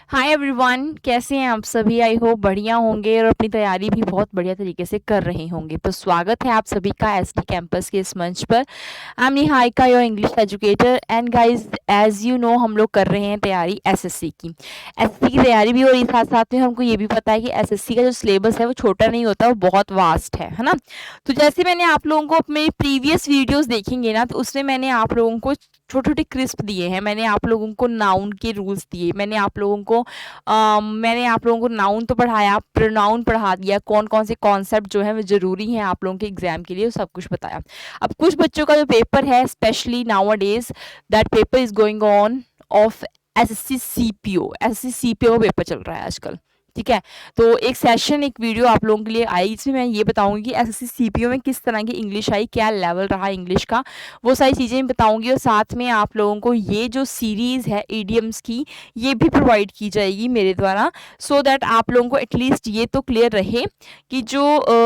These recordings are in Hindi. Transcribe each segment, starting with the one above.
हाय एवरीवन, कैसे हैं आप सभी। आई होप बढ़िया होंगे और अपनी तैयारी भी बहुत बढ़िया तरीके से कर रहे होंगे। तो स्वागत है आप सभी का एसटी कैंपस के इस मंच पर। I am Niharika, your English educator. And guys, as you know, हम लोग कर रहे हैं तैयारी एसएससी की। एसएससी की तैयारी भी हो रही है, साथ साथ में हमको ये भी पता है कि एसएससी का जो सिलेबस है वो छोटा नहीं होता, वो बहुत वास्ट है ना। तो जैसे मैंने आप लोगों को अपने प्रीवियस वीडियोज़ देखेंगे ना, तो उसमें मैंने आप लोगों को छोटे छोटे क्रिस्प दिए हैं। मैंने आप लोगों को नाउन के रूल्स दिए, मैंने आप लोगों को नाउन तो पढ़ाया, प्रोनाउन पढ़ा दिया, कौन कौन से कॉन्सेप्ट जो है वो ज़रूरी हैं आप लोगों के एग्जाम के लिए, वो सब कुछ बताया। अब कुछ बच्चों का जो पेपर है, specially now days that paper is going on off SSC CPO का पेपर चल रहा है आजकल। ठीक है, तो एक सेशन, एक वीडियो आप लोगों के लिए आई, इसमें मैं ये बताऊंगी कि एसएससी सीपीओ में किस तरह की इंग्लिश आई, क्या लेवल रहा इंग्लिश का, वो सारी चीज़ें बताऊंगी। और साथ में आप लोगों को ये जो सीरीज़ है ईडियम्स की, ये भी प्रोवाइड की जाएगी मेरे द्वारा, सो दैट आप लोगों को एटलीस्ट ये तो क्लियर रहे कि जो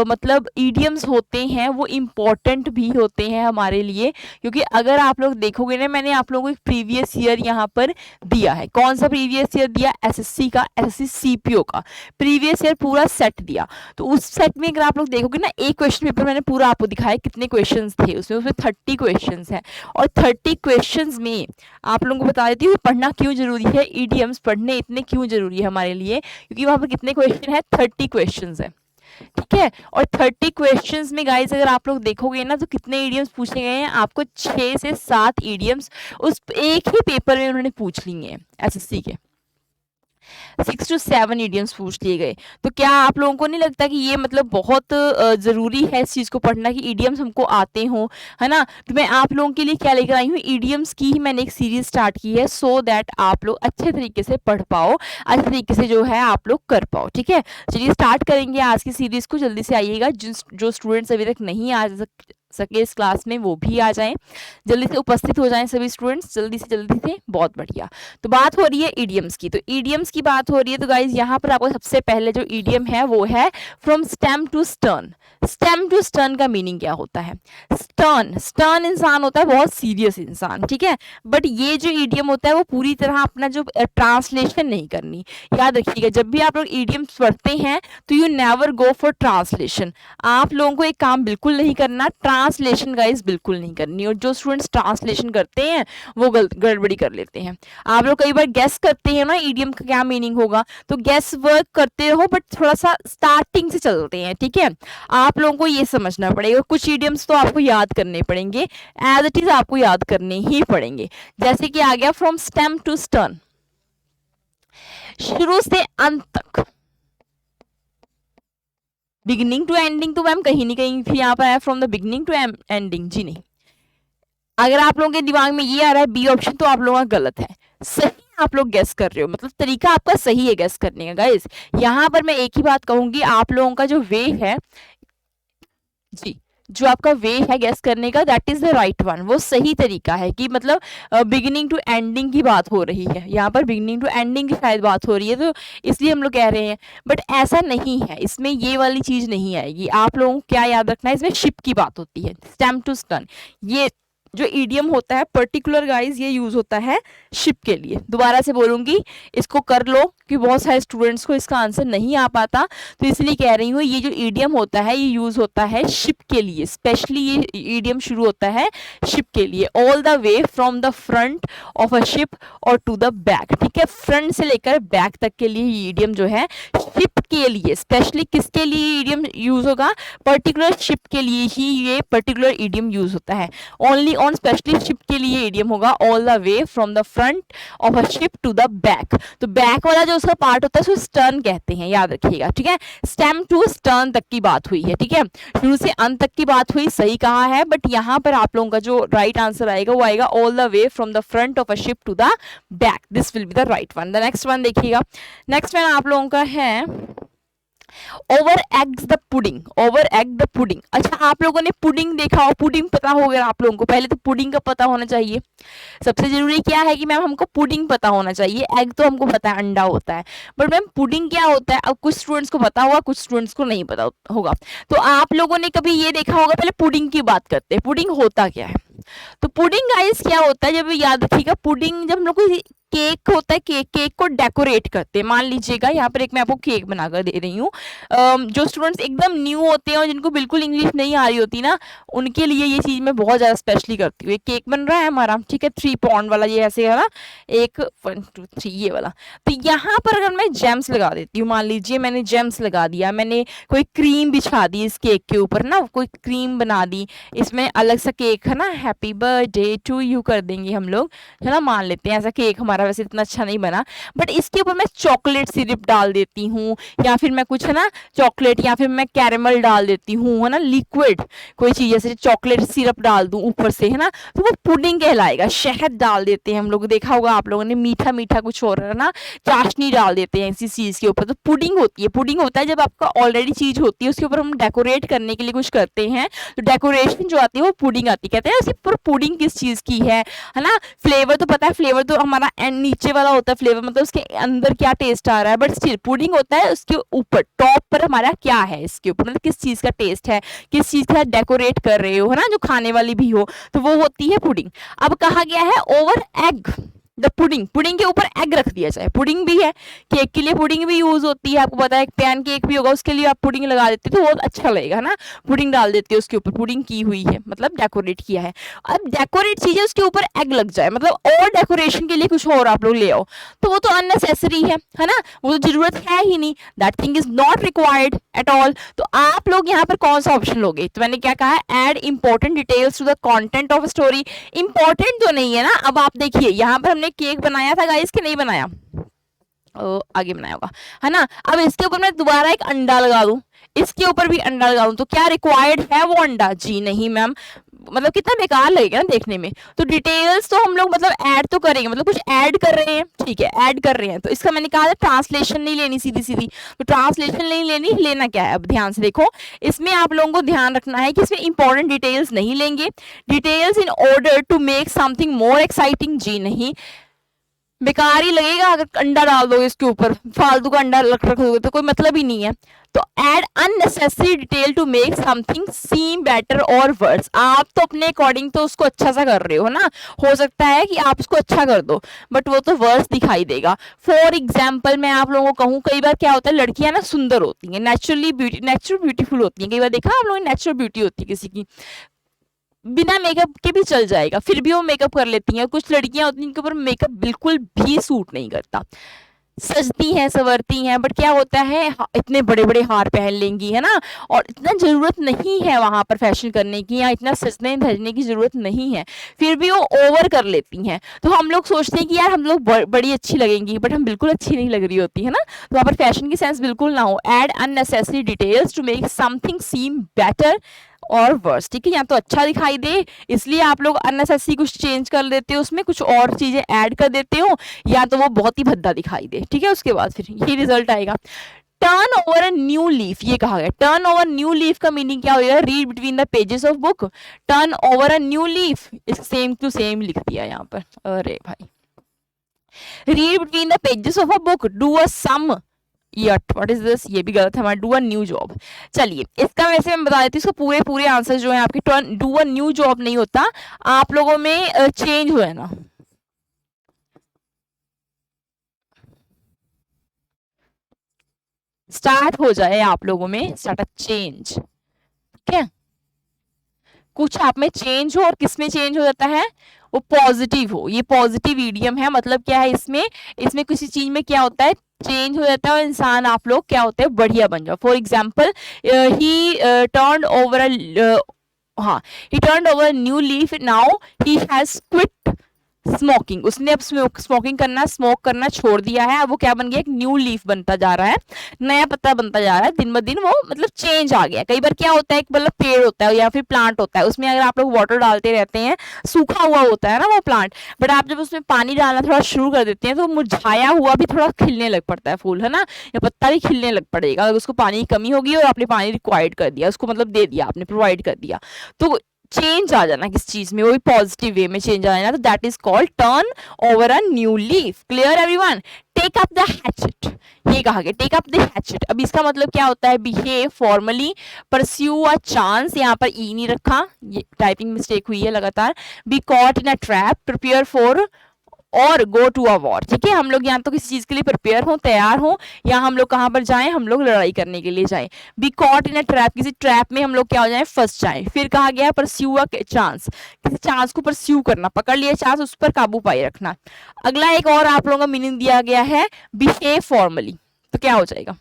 मतलब ईडियम्स होते हैं वो इम्पॉर्टेंट भी होते हैं हमारे लिए। क्योंकि अगर आप लोग देखोगे ना, मैंने आप लोगों को एक प्रीवियस ईयर यहाँ पर दिया है। कौन सा प्रीवियस ईयर दिया? एसएससी का, एसएससी सीपीओ का प्रीवियस ईयर पूरा सेट दिया। तो उस सेट में अगर आप लोग देखोगे ना, एक क्वेश्चन पेपर मैंने पूरा आपको दिखाया कितने क्वेश्चंस थे उसमें 30 क्वेश्चंस हैं। और 30 क्वेश्चंस में आप लोगों को बता देती हूँ पढ़ना क्यों जरूरी है, ईडीएम्स पढ़ने इतने क्यों जरूरी है हमारे लिए, क्योंकि वहां पर कितने क्वेश्चन है? 30 क्वेश्चंस है। ठीक है, और 30 क्वेश्चंस में गाइस अगर आप लोग देखोगे ना, तो कितने ईडियम्स पूछे गए हैं आपको? 6 से 7 ईडियम्स उस एक ही पेपर में उन्होंने पूछ लिए हैं। एसएससी के 6 to 7 इडियम्स पूछ लिए गए। तो क्या आप लोगों को नहीं लगता कि ये मतलब बहुत ज़रूरी है इस चीज़ को पढ़ना, कि इडियम्स हमको आते हों, है ना। तो मैं आप लोगों के लिए क्या लेकर आई हूँ, इडियम्स की ही मैंने एक सीरीज स्टार्ट की है, सो दैट आप लोग अच्छे तरीके से पढ़ पाओ, अच्छे तरीके से जो है आप लोग कर पाओ। ठीक है, चलिए स्टार्ट करेंगे आज की सीरीज़ को। जल्दी से आइएगा, जो स्टूडेंट्स अभी तक नहीं आ सके इस क्लास में, वो भी आ जाएं, जल्दी से उपस्थित हो जाएं सभी स्टूडेंट्स, जल्दी से। बहुत बढ़िया। तो बात हो रही है ईडियम्स की, तो ईडियम्स की बात हो रही है। तो गाइज यहाँ पर आपको सबसे पहले जो ईडियम है वो है from stem to stern. Stem to stern का मीनिंग क्या होता है? स्टर्न, स्टर्न इंसान होता है बहुत सीरियस इंसान, ठीक है। बट ये जो ईडियम होता है वो पूरी तरह अपना जो ट्रांसलेशन नहीं करनी। याद रखिएगा, जब भी आप लोग ईडियम्स पढ़ते हैं तो you never go for translation. आप लोगों को एक काम बिल्कुल नहीं करना, ट्रांसलेशन गाइज बिल्कुल नहीं करनी। और जो स्टूडेंट्स ट्रांसलेशन करते हैं वो गड़बड़ी कर लेते हैं। आप लोग कई बार गेस करते हैं ना ईडियम का क्या मीनिंग होगा, तो गेस वर्क करते रहो, बट थोड़ा सा स्टार्टिंग से चलते हैं। ठीक है, आप लोगों को ये समझना पड़ेगा, कुछ ईडियम्स तो आपको याद करने पड़ेंगे, एज इट इज आपको याद करने ही पड़ेंगे। जैसे कि आ गया फ्रॉम स्टेम टू स्टर्न, शुरू से अंत तक। बिगिनिंग टू एंडिंग तो मैम कहीं नहीं कहीं फिर यहाँ पर आया from the beginning to ending, जी नहीं। अगर आप लोगों के दिमाग में ये आ रहा है बी ऑप्शन, तो आप लोगों का गलत है। सही आप लोग गेस कर रहे हो, मतलब तरीका आपका सही है गेस करने का गाइस। यहाँ पर मैं एक ही बात कहूंगी, आप लोगों का जो वे है, जी, जो आपका वे है गेस करने का, that is the right one. वो सही तरीका है कि मतलब बिगिनिंग टू एंडिंग की बात हो रही है, यहाँ पर बिगिनिंग टू एंडिंग की शायद बात हो रही है, तो इसलिए हम लोग कह रहे हैं। बट ऐसा नहीं है, इसमें ये वाली चीज नहीं आएगी। आप लोगों को क्या याद रखना है, इसमें शिप की बात होती है, स्टेम टू स्टर्न। ये जो ईडियम होता है पर्टिकुलर गाइज, ये यूज होता है शिप के लिए। दोबारा से बोलूंगी, इसको कर लो, कि बहुत सारे स्टूडेंट्स को इसका आंसर नहीं आ पाता, तो इसलिए कह रही हूँ ये जो ईडियम होता है ये यूज होता है शिप के लिए। स्पेशली ये ईडियम शुरू होता है शिप के लिए। All the way from the front of a ship और टू द बैक। ठीक है, फ्रंट से लेकर बैक तक के लिए ये ईडियम जो है शिप के लिए, स्पेशली किसके लिए ईडियम यूज होगा? पर्टिकुलर शिप के लिए ही ये पर्टिकुलर ईडियम यूज होता है। ओनली ऑन स्पेशली शिप के लिए ईडियम होगा, all the way from the front of a ship to the back. तो बैक वाला जो उसका पार्ट होता है उसको स्टर्न कहते हैं, याद रखिएगा। ठीक है, स्टेम टू स्टर्न तक की बात हुई है। ठीक है, शुरू से अंत तक की बात हुई, सही कहा है। बट यहाँ पर आप लोगों का जो राइट आंसर आएगा वो आएगा all the way from the front of a ship to the back. This will be the right one. The next one देखिएगा, नेक्स्ट वन आप लोगों का है over eggs the pudding. Over egg the pudding. अच्छा, आप लोगों ने पुडिंग देखा हो, पुडिंग पता होगा आप लोगों को। पहले तो पुडिंग का पता होना चाहिए। सबसे जरूरी क्या है कि मैम हमको पुडिंग पता होना चाहिए। एग तो हमको पता है अंडा होता है, बट मैम पुडिंग क्या होता है? अब कुछ स्टूडेंट्स को पता होगा, कुछ स्टूडेंट्स को नहीं पता होगा। तो आप लोगों ने कभी ये देखा होगा, पहले पुडिंग की बात करते हैं, पुडिंग होता क्या है। तो पुडिंग गाइस क्या होता है, जब याद रखिएगा, पुडिंग जब हम लोग केक होता है, केक को डेकोरेट करते हैं। मान लीजिएगा यहाँ पर एक मैं आपको केक बनाकर दे रही हूँ। जो स्टूडेंट्स एकदम न्यू होते हैं और जिनको बिल्कुल इंग्लिश नहीं आ रही होती ना, उनके लिए ये चीज़ मैं बहुत ज़्यादा स्पेशली करती हूँ। एक केक बन रहा है हमारा, ठीक है, 3 पॉन्ड वाला, ये ऐसे है ना, 1 1 2 3 ये वाला। तो यहाँ पर अगर मैं जेम्स लगा देती हूँ, मान लीजिए मैंने जेम्स लगा दिया, मैंने कोई क्रीम बिछा दी इस केक के ऊपर ना, कोई क्रीम बना दी, इसमें अलग सा केक है ना, हैप्पी बर्थडे टू यू कर देंगे हम लोग, है ना, मान लेते हैं। ऐसा केक हमारा वैसे इतना अच्छा नहीं बना, बट इसके ऊपर मैं चॉकलेट सिरप डाल देती हूँ, या फिर मैं कुछ है ना चॉकलेट, या फिर मैं कैरेमल डाल देती हूँ, है ना, लिक्विड कोई चीज़ जैसे चॉकलेट सिरप डाल दूँ ऊपर से, है ना, तो वो पुडिंग कहलाएगा। शहद डाल देते हैं हम लोग, देखा होगा आप लोगों ने, मीठा मीठा कुछ हो रहा है ना, चाशनी डाल देते हैं इसी चीज़ के ऊपर, तो पुडिंग होती है। पुडिंग होता है जब आपका ऑलरेडी चीज़ होती है, उसके ऊपर हम डेकोरेट करने के लिए कुछ करते हैं, तो डेकोरेशन जो आती है वो पुडिंग आती है। कहते हैं उसी पर पुडिंग किस चीज़ की है ना। फ्लेवर तो पता है, फ्लेवर तो हमारा एंड नीचे वाला होता है फ्लेवर, मतलब उसके अंदर क्या टेस्ट आ रहा है, बट स्टिल पुडिंग होता है उसके ऊपर, टॉप पर हमारा क्या है इसके ऊपर, मतलब किस चीज़ का टेस्ट है, किस चीज़ का डेकोरेट कर रहे हो, है ना, जो खाने वाली भी हो, तो वो होती है पुडिंग। अब कहा गया है over egg the pudding, pudding के ऊपर एग रख दिया जाए। पुडिंग भी है, केक के लिए पुडिंग भी यूज होती है, आपको पता है, एक पैन केक भी होगा उसके लिए आप पुडिंग लगा देते हो तो बहुत अच्छा लगेगा ना, पुडिंग डाल देते हो उसके ऊपर, पुडिंग की हुई है मतलब डेकोरेट किया है। अब डेकोरेट चीजें उसके ऊपर एग लग जाए, मतलब और डेकोरेशन के लिए कुछ और आप लोग ले आओ, तो वो तो अननेसेसरी है ना, वो तो जरूरत है ही नहीं, that thing is not required at all. तो आप लोग यहाँ पर कौन सा ऑप्शन लोगे, तो मैंने क्या कहा, add important details to the content of story. Important तो नहीं है ना। अब आप देखिए यहाँ पर हमने केक बनाया था गाइस कि नहीं बनाया, आगे बनाया होगा, है ना। अब इसके ऊपर मैं दोबारा एक अंडा लगा दूं, इसके ऊपर भी अंडा लगा दूं, तो क्या रिक्वायर्ड है वो अंडा, जी नहीं मैम, मतलब कितना बेकार लगेगा ना देखने में। तो डिटेल्स तो हम लोग मतलब ऐड तो करेंगे, मतलब कुछ ऐड कर रहे हैं, ठीक है, ऐड कर रहे हैं, तो इसका मैंने कहा था ट्रांसलेशन नहीं लेनी सीधी सीधी, तो ट्रांसलेशन नहीं लेनी, लेना क्या है, अब ध्यान से देखो, इसमें आप लोगों को ध्यान रखना है कि इसमें इंपॉर्टेंट डिटेल्स नहीं लेंगे। Details in order to make something more exciting, जी नहीं, बेकार ही लगेगा अगर अंडा डाल दोगे इसके ऊपर, फालतू का अंडा रख दोगे तो कोई मतलब ही नहीं है। तो add unnecessary detail to make something seem better or worse, आप तो अपने अकॉर्डिंग तो उसको अच्छा सा कर रहे हो ना, हो सकता है कि आप उसको अच्छा कर दो बट वो तो वर्स दिखाई देगा। फॉर एग्जाम्पल मैं आप लोगों को कहूँ, कई बार क्या होता है, लड़कियां ना सुंदर होती हैं, नेचुरल ब्यूटीफुल होती हैं, कई बार देखा आप लोगों ने नेचुरल ब्यूटी होती है किसी की, बिना मेकअप के भी चल जाएगा, फिर भी वो मेकअप कर लेती हैं। कुछ लड़कियां होती हैं जिनके ऊपर मेकअप बिल्कुल भी सूट नहीं करता, सजती हैं संवरती हैं, बट क्या होता है, इतने बड़े बड़े हार पहन लेंगी, है ना, और इतना जरूरत नहीं है वहां पर फैशन करने की, या इतना सजने धजने की जरूरत नहीं है, फिर भी वो ओवर कर लेती हैं। तो हम लोग सोचते हैं कि यार हम लोग बड़ी अच्छी लगेंगी, बट हम बिल्कुल अच्छी नहीं लग रही होती है ना, तो वहां पर फैशन की सेंस बिल्कुल ना हो। Add unnecessary details to make something seem better or worse, ठीक है, या तो अच्छा दिखाई दे इसलिए आप लोग अननेसेसरी कुछ चेंज कर देते हो, उसमें कुछ और चीजें ऐड कर देते हो, या तो वो बहुत ही भद्दा दिखाई दे, ठीक है, उसके बाद फिर ये रिजल्ट आएगा। Turn over a new leaf, ये कहा गया, टर्न ओवर न्यू लीफ का मीनिंग क्या होगा, read between the pages of book, turn over a new leaf, same to same लिख दिया यहाँ पर, अरे भाई, read between the pages of a book, do a sum, what is this, ये भी गलत है हमारा, डू अ न्यू जॉब। चलिए इसका वैसे मैं बता देती हूँ, इसको पूरे पूरे आंसर जो है आपके, turn do a new job नहीं होता, आप लोगों में चेंज हो है ना, स्टार्ट हो जाए आप लोगों में, स्टार्ट अ चेंज, ठीक है, कुछ आप में चेंज हो, और किस में चेंज हो जाता है, वो पॉजिटिव हो, ये पॉजिटिव ईडियम है, मतलब क्या है इसमें, इसमें किसी चीज में क्या होता है, चेंज हो जाता है, और इंसान आप लोग क्या होते हैं, बढ़िया बन जाओ। For example he turn over हाँ, he turn over new leaf, now he has quit smoking, उसने अब स्मोकिंग करना, स्मोक करना छोड़ दिया है, अब वो क्या बन गया, एक न्यू लीफ बनता जा रहा है, नया पत्ता बनता जा रहा है, दिन ब दिन वो मतलब चेंज आ गया। कई बार क्या होता है, एक मतलब पेड़ होता है या फिर प्लांट होता है, उसमें अगर आप लोग वाटर डालते रहते हैं, सूखा हुआ होता है ना वो प्लांट, बट आप जब उसमें पानी डालना थोड़ा शुरू कर देते हैं तो मुरझाया हुआ भी थोड़ा खिलने लग पड़ता है फूल, है ना, या पत्ता भी खिलने लग पड़ेगा, अगर उसको पानी की कमी होगी और आपने पानी रिक्वायर्ड कर दिया, उसको मतलब दे दिया आपने, प्रोवाइड कर दिया, तो चेंज आ जाना किस चीज में, वो भी पॉजिटिव वे में चेंज आ जाना, तो that is called turn over a new leaf. Clear everyone. Take up the hatchet, ये कहा गया, टेक अप द हैचेट, अब इसका मतलब क्या होता है, behave formally, pursue a chance, यहाँ पर ई नहीं रखा, ये टाइपिंग मिस्टेक हुई है लगातार, be caught in a trap, prepare for और गो टू अ वॉर। ठीक है, हम लोग यहाँ तो किसी चीज के लिए प्रिपेयर हो, तैयार हो, या हम लोग कहाँ पर जाएं, हम लोग लड़ाई करने के लिए जाएं। Be caught in a trap, किसी ट्रैप में हम लोग क्या हो जाए, फंस जाएं। फिर कहा गया परस्यू अ चांस, किसी चांस को परस्यू करना, पकड़ लिया चांस, उस पर काबू पाए रखना। अगला एक और आप लोगों का मीनिंग दिया गया है बिहेव फॉर्मली, तो क्या हो जाएगा,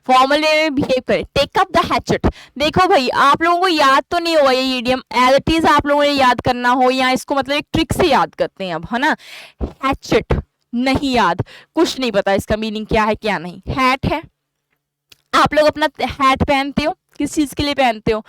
फॉर्मल वे में बिहेव करें। टेक अप द हैचेट, देखो भाई आप लोगों को याद तो नहीं होगा ये इडियम, एज इट इज आप लोगों ने याद करना हो, या इसको मतलब एक ट्रिक से याद करते हैं अब, है ना। हैचेट नहीं याद, कुछ नहीं पता इसका मीनिंग क्या है क्या नहीं। हैट है, आप लोग अपना हैट पहनते हो, किस चीज के लिए पहनते हो,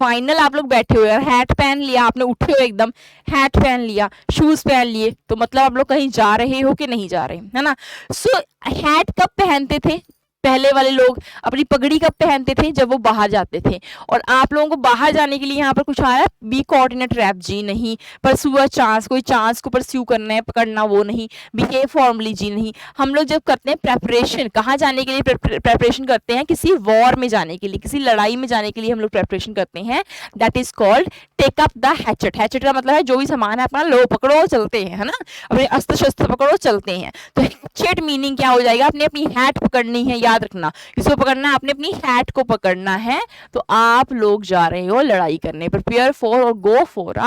फाइनल आप लोग बैठे हो यार, हैट पहन लिया आपने, उठे हो एकदम, हैट पहन लिया, शूज पहन लिए, तो मतलब आप लोग कहीं जा रहे हो कि नहीं जा रहे, है ना। सो हैट कब पहनते थे पहले वाले लोग, अपनी पगड़ी कब पहनते थे, जब वो बाहर जाते थे। और आप लोगों को बाहर जाने के लिए यहाँ पर कुछ आया, be caught in a trap, जी नहीं। परस्यू अ चांस, कोई चांस को परस्यू करना है, पकड़ना, वो नहीं। बिहेव फॉर्मली, जी नहीं। हम लोग जब करते हैं प्रेपरेशन, कहाँ जाने के लिए प्रेपरेशन करते हैं, किसी वॉर में जाने के लिए, किसी लड़ाई में जाने के लिए हम लोग प्रेपरेशन करते हैं, that is called take up the hatchet. Hatchet का मतलब है जो भी सामान है अपना लो, पकड़ो, चलते हैं, है ना, अपने अस्त्र शस्त्र पकड़ो, चलते हैं। तो हैचेट मीनिंग क्या हो जाएगा, अपनी अपनी हैट पकड़नी है, याद रखना, किसको पकड़ना है, अपने अपनी हैट को पकड़ना है। तो आप लोग जा रहे हो लड़ाई करने, प्रिपेयर फॉर और go for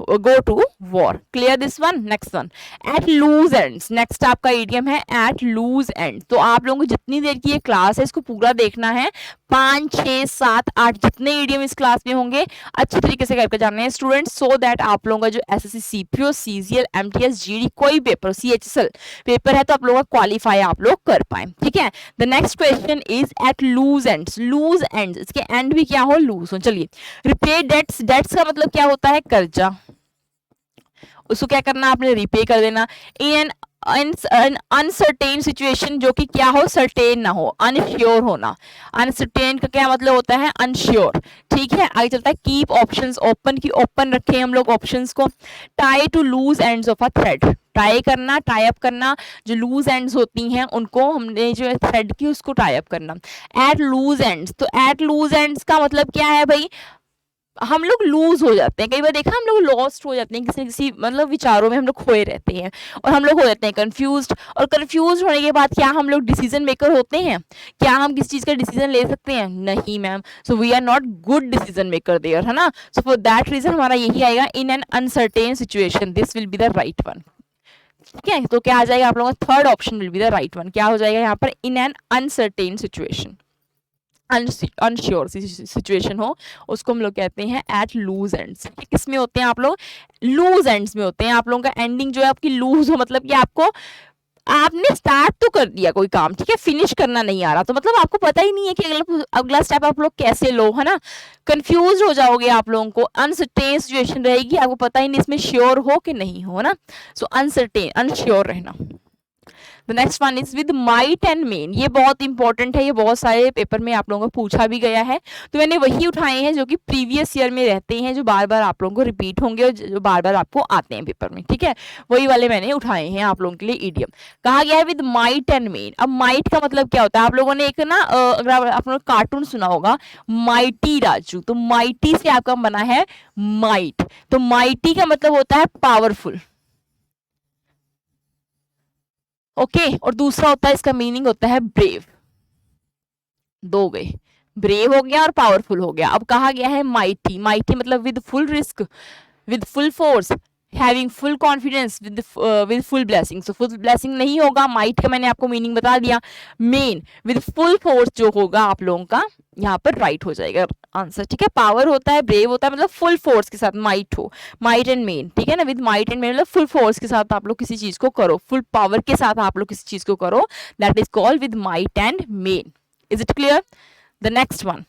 go to war. Clear this one. Next one, at loose ends, next आपका इडियम है एट लूज एंड। तो आप लोगों को जितनी देर की ये क्लास है इसको पूरा देखना है, 5, 6, 7, 8 जितने इडियम इस क्लास में होंगे अच्छे तरीके से करके जाने हैं स्टूडेंट्स, सो दैट आप लोगों का जो SSC CPO, CGL, MTS, GD कोई पेपर, सीएचएसएल पेपर है तो आप लोगों का क्वालिफाई आप लोग कर पाए। ठीक है, the next question is at loose ends. Loose ends, इसके एंड भी क्या हो, लूज हो। चलिए, रिपे डेट्स, डेट्स का मतलब क्या होता है, कर्जा, उसको क्या करना, आपने रिपे कर देना। इन अनसर्टेन सिचुएशन, जो कि क्या हो, सर्टेन ना हो, अनश्योर होना। अनसर्टेन का क्या मतलब होता है, अनश्योर। ठीक है, आगे चलता है, कीप ऑप्शंस ओपन, की ओपन रखे हम लोग ऑप्शंस को। Tie to loose ends of a thread, tie करना, टाई अप करना, जो लूज एंड्स होती हैं उनको हमने जो थ्रेड की उसको टाई अप करना। एट लूज एंड्स, तो एट लूज एंड्स का मतलब क्या है भाई, हम लोग लूज हो जाते हैं, कई बार देखा हम लोग लॉस्ट हो जाते हैं, किसी किसी मतलब विचारों में हम लोग खोए रहते हैं, और हम लोग हो जाते हैं कंफ्यूज्ड। और कंफ्यूज होने के बाद क्या हम लोग डिसीजन मेकर होते हैं, क्या हम किसी चीज़ का डिसीजन ले सकते हैं, नहीं ma'am. So we are not good decision maker there, है ना। सो फॉर दैट रीजन हमारा यही आएगा, in an uncertain situation, this will be the right one. ठीक है, तो क्या आ जाएगा आप लोगों का, third option will be the right one. क्या हो जाएगा यहाँ पर, in an uncertain situation, unsure situation हो, उसको हम लोग कहते हैं एट लूज एंड्स। किसमें होते हैं आप लोग, लूज एंड्स में होते हैं। आप लोगों का एंडिंग जो है आपकी लूज हो, मतलब कि आपको, आपने स्टार्ट तो कर दिया कोई काम, ठीक है, फिनिश करना नहीं आ रहा, तो मतलब आपको पता ही नहीं है कि अगला स्टेप आप लोग कैसे लो, है ना। कंफ्यूज हो जाओगे आप लोगों को, अनसर्टेन सिचुएशन रहेगी, आपको पता ही नहीं इसमें श्योर हो कि नहीं हो, ना। सो अनसर्टेन, अनश्योर रहना। The next one is with might and main, ये बहुत इंपॉर्टेंट है, ये बहुत सारे पेपर में आप लोगों को पूछा भी गया है, तो मैंने वही उठाए हैं जो कि प्रीवियस ईयर में रहते हैं, जो बार बार आप लोगों को रिपीट होंगे और जो बार बार आपको आते हैं पेपर में। ठीक है, वही वाले मैंने उठाए हैं आप लोगों के लिए इडियम। कहा गया है विद माइट एंड मेन। अब माइट का मतलब क्या होता है, आप लोगों ने एक ना अगर आप लोगों ने कार्टून सुना होगा माइटी राजू, तो माइटी से आपका बना है माइट, तो माइटी का मतलब होता है पावरफुल। ओके, और दूसरा होता है, इसका मीनिंग होता है ब्रेव। दो गए, ब्रेव हो गया और पावरफुल हो गया। अब कहा गया है माइटी, माइटी मतलब with full risk, with full force, having full confidence, with full blessing. So full blessing नहीं होगा, माइट का मैंने आपको मीनिंग बता दिया। मेन विद फुल फोर्स जो होगा आप लोगों का यहाँ पर राइट हो जाएगा आंसर। ठीक है, पावर होता है, ब्रेव होता है, मतलब फुल फोर्स के साथ माइट हो, माइट एंड मेन। ठीक है ना, विद माइट एंड मेन मतलब फुल फोर्स के साथ आप लोग किसी चीज को करो, फुल पावर के साथ आप लोग किसी चीज को करो, that is called with might and main. Is it clear. The next one,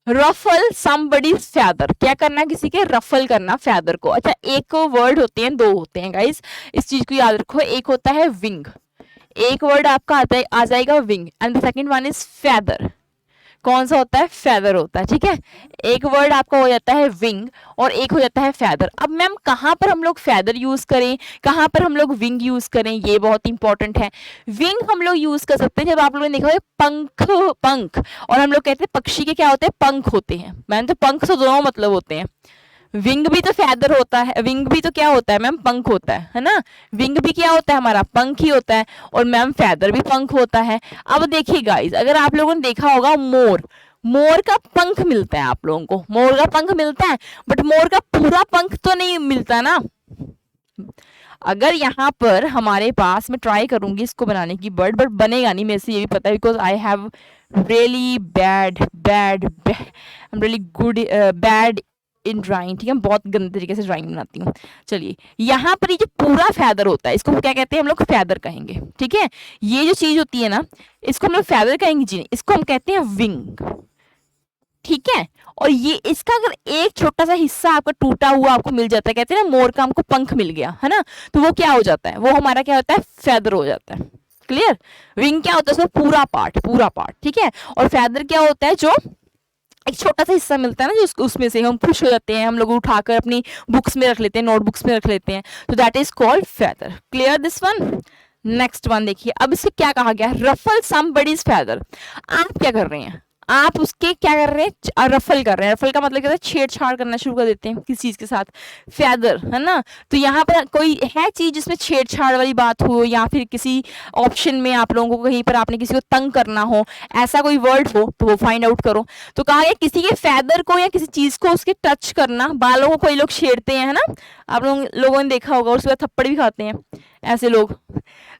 ruffle somebody's feather, क्या करना, किसी के रफल करना फैदर को। अच्छा, एक वर्ड होते हैं, दो होते हैं गाइस, इस चीज को याद रखो। एक होता है विंग, एक वर्ड आपका आता है, आ जाएगा wing, and the second one is feather. कौन सा होता है, फैदर होता है। ठीक है, एक वर्ड आपका हो जाता है विंग और एक हो जाता है फैदर। अब मैम कहाँ पर हम लोग फैदर यूज करें, कहाँ पर हम लोग विंग यूज करें, ये बहुत इंपॉर्टेंट है। विंग हम लोग यूज कर सकते हैं जब आप लोगों ने देखा है पंख, पंख, और हम लोग कहते हैं पक्षी के क्या होते हैं, पंख होते हैं। मैंने तो पंख से दोनों मतलब होते हैं, विंग भी तो फैदर होता है, विंग भी तो क्या होता है मैम, पंख होता है ना। विंग भी क्या होता है हमारा, पंख ही होता है। और मैम फैदर भी पंख होता है। अब देखिए गाइस, अगर आप लोगों ने देखा होगा मोर, मोर का पंख मिलता है आप लोगों को, मोर का पंख मिलता है, बट मोर का पूरा पंख तो नहीं मिलता ना। अगर यहाँ पर हमारे पास, मैं ट्राई करूंगी इसको बनाने की बर्ड, बट बनेगा नहीं मेरे से, ये भी पता है, because I have really bad bad I am really good bad in drawing, ठीक है, बहुत गंदे तरीके से ड्राइंग बनाती हूँ। चलिए, यहाँ पर ये जो पूरा फैदर होता है, इसको क्या कहते हैं हम लोग, फैदर कहेंगे, ठीक है। ये जो चीज होती है ना, इसको हम लोग फैदर कहेंगे जी, इसको हम कहते हैं विंग, ठीक है। और ये इसका अगर एक छोटा सा हिस्सा आपका टूटा हुआ आपको मिल जाता है, कहते हैं ना मोर का हमको पंख मिल गया है ना, तो वो क्या हो जाता है, वो हमारा क्या होता है, फैदर हो जाता है। क्लियर। विंग क्या होता है, उसका पूरा पार्ट, पूरा पार्ट, ठीक है। और फैदर क्या होता है, जो एक छोटा सा हिस्सा मिलता है ना, जो उसमें से हम खुश हो जाते हैं, हम लोग उठाकर अपनी बुक्स में रख लेते हैं, नोटबुक्स में रख लेते हैं, तो that is called feather. Clear this one. Next one देखिए, अब इसे क्या कहा गया, रफल समबडीज फैदर। आप क्या कर रहे हैं, आप उसके क्या कर रहे हैं, रफल कर रहे हैं। रफल का मतलब क्या है, छेड़छाड़ करना शुरू कर देते हैं किसी चीज के साथ, फैदर है ना। तो यहाँ पर कोई है चीज जिसमें छेड़छाड़ वाली बात हो, या फिर किसी ऑप्शन में आप लोगों को कहीं पर आपने किसी को तंग करना हो, ऐसा कोई वर्ड हो, तो वो फाइंड आउट करो। तो कहा गया किसी के फैदर को या किसी चीज को उसके टच करना, बालों को कोई लोग छेड़ते हैं, है ना, आप लोगों ने देखा होगा, उसके बाद थप्पड़ भी खाते हैं ऐसे लोग।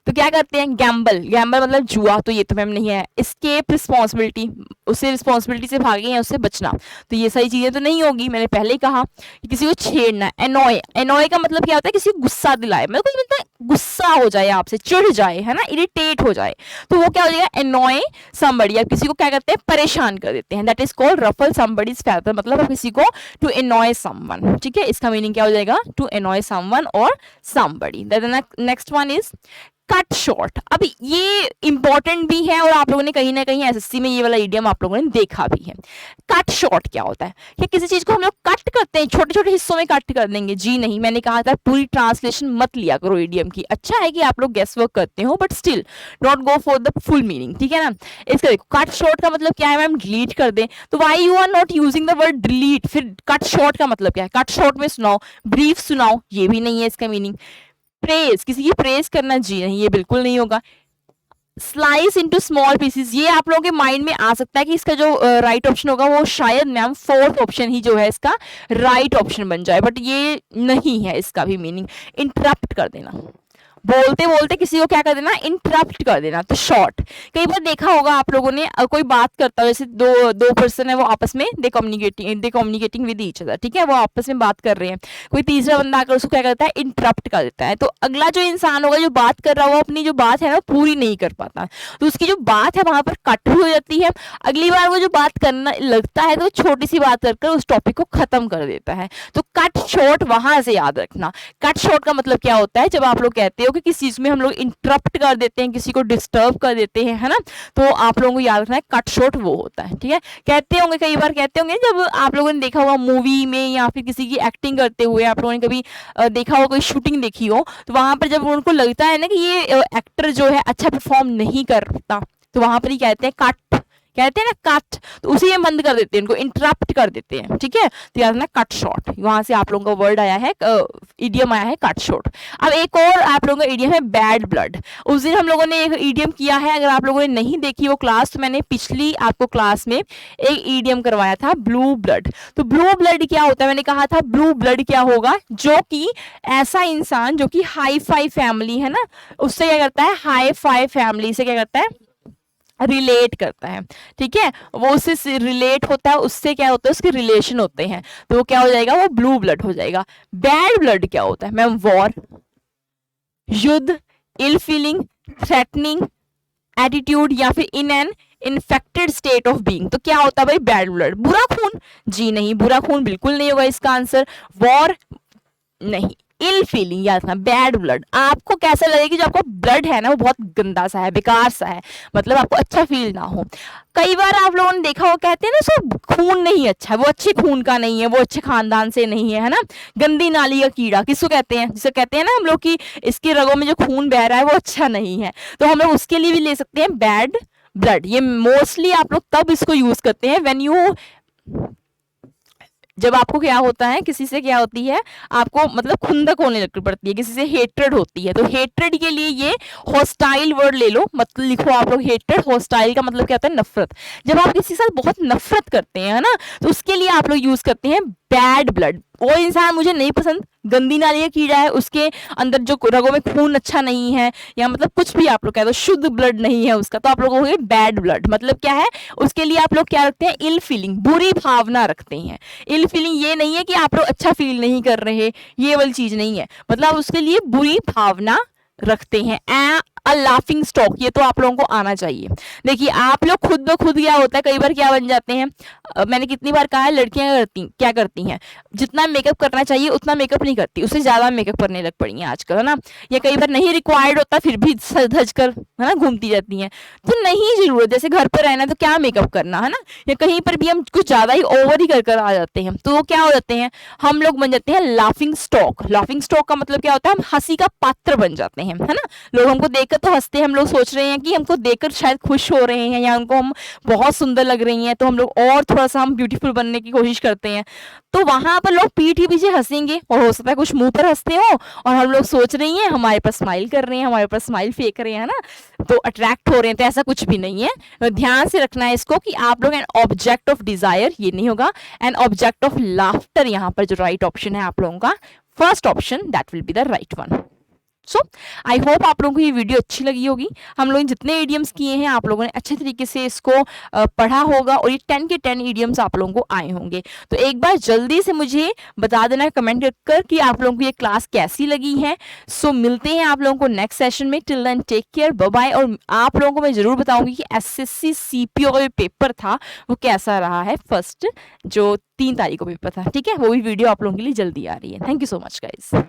तो क्या करते हैं, गैम्बल, गैम्बल मतलब जुआ, तो ये तो मैम नहीं है। एस्केप रिस्पॉन्सिबिलिटी, उससे रिस्पॉन्सिबिलिटी से भागे या उससे बचना, तो ये सारी चीजें तो नहीं होगी। मैंने पहले ही कहा कि किसी को छेड़ना। एनॉय, एनॉय का मतलब क्या होता है, किसी को गुस्सा दिलाए, मतलब कुछ मतलब गुस्सा हो जाए आपसे, चिढ़ जाए, है ना, इरिटेट हो जाए, तो वो क्या हो जाएगा, एनॉय समबडी। आप किसी को क्या करते हैं, परेशान कर देते हैं, that is called ruffle somebody's feather, मतलब आप किसी को टू एनॉय समवन, ठीक है, इसका मीनिंग क्या हो जाएगा, टू एनॉय समवन और somebody. Next one is cut short. अब ये इंपॉर्टेंट भी है और आप लोगों ने कहीं ना कहीं एसएससी में ये वाला इडियम आप लोगों ने देखा भी है। कट शॉर्ट क्या होता है, कि किसी चीज को हम लोग कट करते हैं, छोटे छोटे हिस्सों में कट कर देंगे, जी नहीं, मैंने कहा था पूरी ट्रांसलेशन मत लिया करो इडियम की। अच्छा है कि आप लोग गेस वर्क करते हो, but still not go for the full meaning, ठीक है ना। इसका देखो, कट शॉर्ट का मतलब क्या है मैम, डिलीट कर दें, तो why you are not using the word delete. फिर कट शॉर्ट का मतलब क्या है, कट शॉर्ट में सुनाओ, ब्रीफ सुनाओ, ये भी नहीं है इसका मीनिंग। प्रेज, किसी की प्रेज करना, जी नहीं, ये बिल्कुल नहीं होगा। स्लाइस इनटू स्मॉल पीसेस, ये आप लोगों के माइंड में आ सकता है कि इसका जो राइट ऑप्शन होगा वो शायद मैम फोर्थ ऑप्शन ही जो है इसका राइट ऑप्शन बन जाए, बट ये नहीं है इसका भी मीनिंग। इंटरप्ट कर देना, बोलते बोलते किसी को क्या कर देना, इंटरप्ट कर देना, तो शॉर्ट। कई बार देखा होगा आप लोगों ने, कोई बात करता है, जैसे दो पर्सन है, वो आपस में दे कम्युनिकेटिंग विद ईच अदर, ठीक है, वो आपस में बात कर रहे हैं, कोई तीसरा बंदा आकर उसको क्या करता है, इंटरप्ट कर देता है, तो अगला जो इंसान होगा जो बात कर रहा होगा, अपनी जो बात है ना पूरी नहीं कर पाता, तो उसकी जो बात है वहां पर कट भी हो जाती है। अगली बार वो जो बात करना लगता है तो छोटी सी बात कर उस टॉपिक को खत्म कर देता है। तो कट शॉर्ट वहां से याद रखना। कट शॉर्ट का मतलब क्या होता है, जब आप लोग कहते हो कि किसी चीज में हम लोग इंटरप्ट कर देते हैं, किसी को डिस्टर्ब कर देते हैं, है ना, तो आप लोगों को याद रखना है कट शॉर्ट वो होता है, ठीक है। कहते होंगे, कई बार कहते होंगे, जब आप लोगों ने देखा होगा मूवी में या फिर किसी की एक्टिंग करते हुए, आप लोगों ने कभी देखा हो, कोई शूटिंग देखी हो, तो वहां पर जब उनको लगता है ना कि ये एक्टर जो है अच्छा परफॉर्म नहीं करता, तो वहां पर ही कहते हैं कट, कहते हैं ना कट, तो उसी में बंद कर देते हैं, इनको इंटरप्ट कर देते हैं, ठीक है। तो याद रखना कट शॉर्ट, वहां से आप लोगों का वर्ड आया है, इडियम आया है कट शॉर्ट। अब एक और आप लोगों का इडियम है बैड ब्लड। उस दिन हम लोगों ने एक इडियम किया है, अगर आप लोगों ने नहीं देखी वो क्लास, तो मैंने पिछली आपको क्लास में एक इडियम करवाया था, ब्लू ब्लड। तो ब्लू ब्लड क्या होता है, मैंने कहा था ब्लू ब्लड क्या होगा, जो कि ऐसा इंसान जो कि हाई फाई फैमिली है ना, उससे क्या करता है, हाई फाई फैमिली से क्या करता है, रिलेट करता है, ठीक है, वो उससे रिलेट होता है, उससे क्या होता है, उसके रिलेशन होते हैं, तो वो क्या हो जाएगा, वो ब्लू ब्लड हो जाएगा। बैड ब्लड क्या होता है मैम, वॉर, युद्ध, इल फीलिंग, थ्रेटनिंग एटीट्यूड, या फिर in an infected state of being. तो क्या होता है भाई, बैड ब्लड, बुरा खून, जी नहीं, बुरा खून बिल्कुल नहीं होगा इसका आंसर। वॉर नहीं, इल फीलिंग याद रखना, बैड ब्लड, आपको कैसा लगेगा कि जो आपका ब्लड है ना वो बहुत गंदा सा है, बेकार सा है, मतलब आपको अच्छा फील ना हो। कई बार आप लोगों ने देखा हो, कहते हैं ना उसको खून नहीं अच्छा है, वो अच्छे खून का नहीं है, वो अच्छे खानदान से नहीं है, है ना, गंदी नाली का कीड़ा किसको कहते हैं, जिसे कहते हैं ना हम लोग कि इसके रगों में जो खून बह रहा है वो अच्छा नहीं है, तो हम लोग उसके लिए भी ले सकते हैं बैड ब्लड। ये मोस्टली आप लोग तब इसको यूज करते हैं व्हेन यू जब आपको क्या होता है, किसी से क्या होती है, आपको मतलब खुंदक होने लग पड़ती है, किसी से हेट्रेड होती है, तो हेट्रेड के लिए ये हॉस्टाइल वर्ड ले लो, मतलब लिखो आप लोग हेट्रेड। हॉस्टाइल का मतलब क्या होता है, नफरत। जब आप किसी के साथ बहुत नफरत करते हैं ना, तो उसके लिए आप लोग यूज करते हैं बैड ब्लड। वो इंसान मुझे नहीं पसंद, गंदी नाली का कीड़ा है, उसके अंदर जो रगों में खून अच्छा नहीं है, या मतलब कुछ भी आप लोग कह दो, शुद्ध ब्लड नहीं है उसका, तो आप लोग कहोगे बैड ब्लड। मतलब क्या है, उसके लिए आप लोग क्या रखते हैं, इल फीलिंग, बुरी भावना रखते हैं। इल फीलिंग ये नहीं है कि आप लोग अच्छा फील नहीं कर रहे, ये वाली चीज नहीं है, मतलब उसके लिए बुरी भावना रखते हैं। अ लाफिंग स्टॉक, ये तो आप लोगों को आना चाहिए। देखिए आप लोग खुद ब खुद क्या होता है, कई बार क्या बन जाते हैं, मैंने कितनी बार कहा है, लड़कियां क्या करती हैं, जितना मेकअप करना चाहिए उतना मेकअप नहीं करती, उससे ज्यादा मेकअप करने लग पड़ी हैं आजकल, है ना। या कई बार नहीं रिक्वायर्ड होता, फिर भी सज धज कर, है ना, घूमती रहती हैं। तो नहीं जरूरत, जैसे घर पर रहना तो क्या मेकअप करना, है ना। या कहीं पर भी हम कुछ ज्यादा ही ओवर ही कर आ जाते हैं, तो वो क्या हो जाते हैं, हम लोग बन जाते हैं लाफिंग स्टॉक। लाफिंग स्टॉक का मतलब क्या होता है, हम हंसी का पात्र बन जाते हैं, है ना। लोग हमको देखकर तो हंसते हैं, हम लोग सोच रहे हैं कि हमको देखकर शायद खुश हो रहे हैं, या हमको हम बहुत सुंदर लग रही हैं, तो हम लोग और थोड़ा सा हम ब्यूटीफुल बनने की कोशिश करते हैं। तो वहां पर लोग पीठ ही पीछे हंसेंगे, और हो सकता है कुछ मुंह पर हंसते हो, और हम लोग सोच रही हैं हमारे पास स्माइल कर रहे हैं, हमारे पास स्माइल फेंक रहे हैं, ना, तो अट्रैक्ट हो रहे हैं। तो ऐसा कुछ भी नहीं है, ध्यान से रखना है इसको कि आप लोग एन ऑब्जेक्ट ऑफ डिजायर, ये नहीं होगा, एन ऑब्जेक्ट ऑफ लाफ्टर। यहाँ पर जो राइट ऑप्शन है आप लोगों का, first option, that will be the right one. So I hope आप लोगों को ये वीडियो अच्छी लगी होगी। हम लोगों ने जितने ईडियम्स किए हैं, आप लोगों ने अच्छे तरीके से इसको पढ़ा होगा, और ये 10 के 10 ईडियम्स आप लोगों को आए होंगे। तो एक बार जल्दी से मुझे बता देना कमेंट कर कि आप लोगों को ये क्लास कैसी लगी है। सो मिलते हैं आप लोगों को नेक्स्ट सेशन में। Till then take care, bye bye. और आप लोगों को मैं जरूर बताऊंगी कि SSC CPO का जो पेपर था वो कैसा रहा है, फर्स्ट जो 3 तारीख को पेपर था, ठीक है, वो भी वीडियो आप लोगों के लिए जल्दी आ रही है। Thank you so much guys.